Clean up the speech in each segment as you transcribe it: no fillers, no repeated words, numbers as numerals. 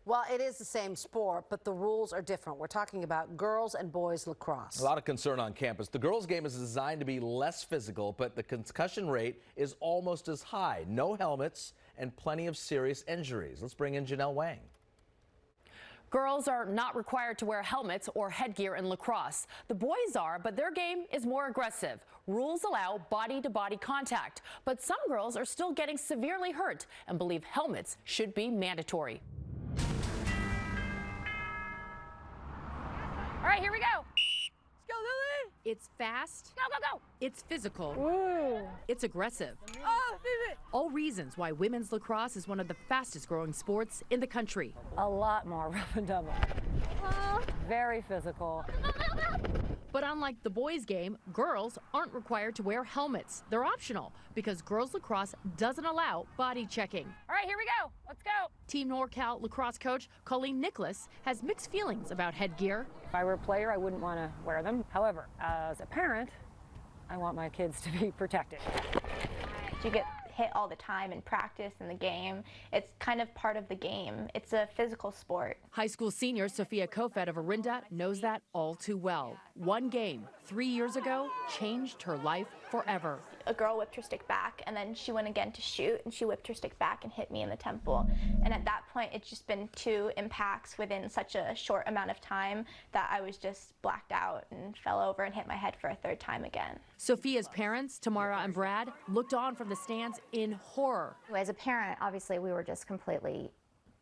Well, it is the same sport, but the rules are different. We're talking about girls and boys lacrosse. A lot of concern on campus. The girls' game is designed to be less physical, but the concussion rate is almost as high. No helmets and plenty of serious injuries. Let's bring in Janelle Wang. Girls are not required to wear helmets or headgear in lacrosse. The boys are, but their game is more aggressive. Rules allow body-to-body contact, but some girls are still getting severely hurt and believe helmets should be mandatory. All right, here we go. Let's go, Lily. It's fast. Go, go, go. It's physical. Ooh. It's aggressive. Oh, baby. All reasons why women's lacrosse is one of the fastest growing sports in the country. A lot more rough and tumble. Very physical. But unlike the boys' game, girls aren't required to wear helmets. They're optional because girls lacrosse doesn't allow body checking. All right, here we go. Let's go. Team NorCal lacrosse coach Colleen Nicholas has mixed feelings about headgear. If I were a player, I wouldn't want to wear them. However, as a parent, I want my kids to be protected. You get hit all the time in practice in the game. It's kind of part of the game. It's a physical sport. High school senior Sophia Kofed of Orinda knows that all too well. One game 3 years ago changed her life forever. A girl whipped her stick back, and then she went again to shoot, and she whipped her stick back and hit me in the temple. And at that point, it's just been 2 impacts within such a short amount of time that I was just blacked out and fell over and hit my head for a 3rd time again. Sophia's parents, Tamara and Brad, looked on from the stands in horror. As a parent, obviously, we were just completely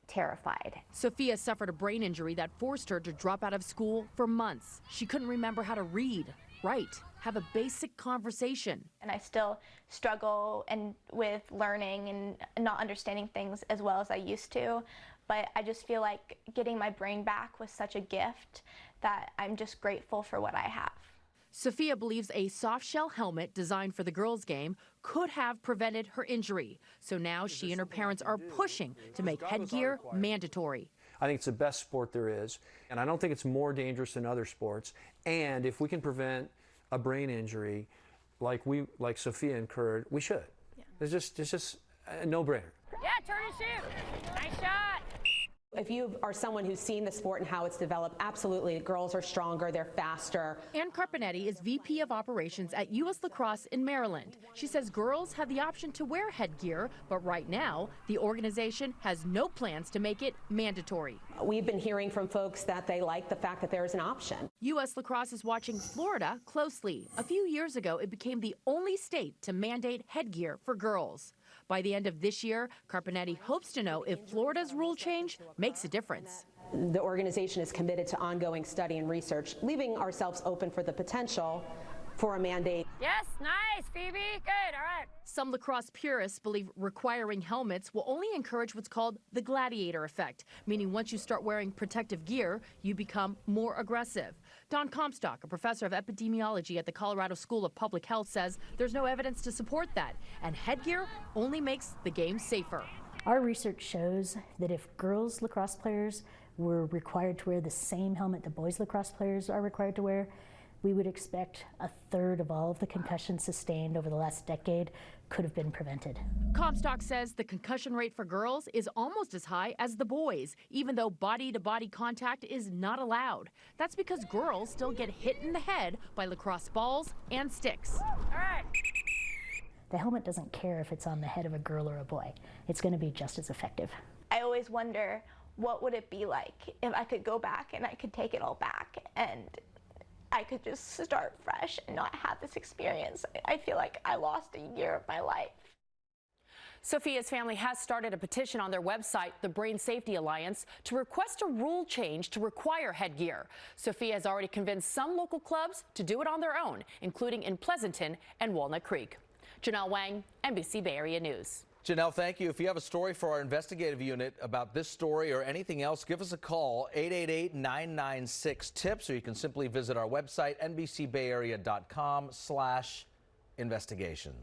terrified. Sophia suffered a brain injury that forced her to drop out of school for months. She couldn't remember how to read, write, have a basic conversation. And I still struggle with learning and not understanding things as well as I used to. But I just feel like getting my brain back was such a gift that I'm just grateful for what I have. Sophia believes a soft shell helmet designed for the girls' game could have prevented her injury. So now she and her parents are pushing to make headgear mandatory. I think it's the best sport there is, and I don't think it's more dangerous than other sports. And if we can prevent a brain injury like Sophia incurred, we should. Yeah. It's just a no-brainer. Yeah, turn and shoot. Nice shot. If you are someone who's seen the sport and how it's developed, absolutely, girls are stronger, they're faster. Ann Carpenetti is VP of Operations at U.S. Lacrosse in Maryland. She says girls have the option to wear headgear, but right now, the organization has no plans to make it mandatory. We've been hearing from folks that they like the fact that there is an option. U.S. Lacrosse is watching Florida closely. A few years ago, it became the only state to mandate headgear for girls. By the end of this year, Carpenetti hopes to know if Florida's rule change makes a difference. The organization is committed to ongoing study and research, leaving ourselves open for the potential for a mandate. Yes, nice, Phoebe. Good, all right. Some lacrosse purists believe requiring helmets will only encourage what's called the gladiator effect, meaning once you start wearing protective gear, you become more aggressive. Don Comstock, a professor of epidemiology at the Colorado School of Public Health, says there's no evidence to support that, and headgear only makes the game safer. Our research shows that if girls lacrosse players were required to wear the same helmet that boys lacrosse players are required to wear, we would expect 1/3 of all of the concussions sustained over the last decade could have been prevented. Comstock says the concussion rate for girls is almost as high as the boys, even though body-to-body contact is not allowed. That's because girls still get hit in the head by lacrosse balls and sticks. All right. The helmet doesn't care if it's on the head of a girl or a boy. It's going to be just as effective. I always wonder, what would it be like if I could go back and I could take it all back and I could just start fresh and not have this experience. I feel like I lost a year of my life. Sophia's family has started a petition on their website, the Brain Safety Alliance, to request a rule change to require headgear. Sophia has already convinced some local clubs to do it on their own, including in Pleasanton and Walnut Creek. Janelle Wang, NBC Bay Area News. Janelle, thank you. If you have a story for our investigative unit about this story or anything else, give us a call, 888-996-TIPS, or you can simply visit our website, nbcbayarea.com/investigations.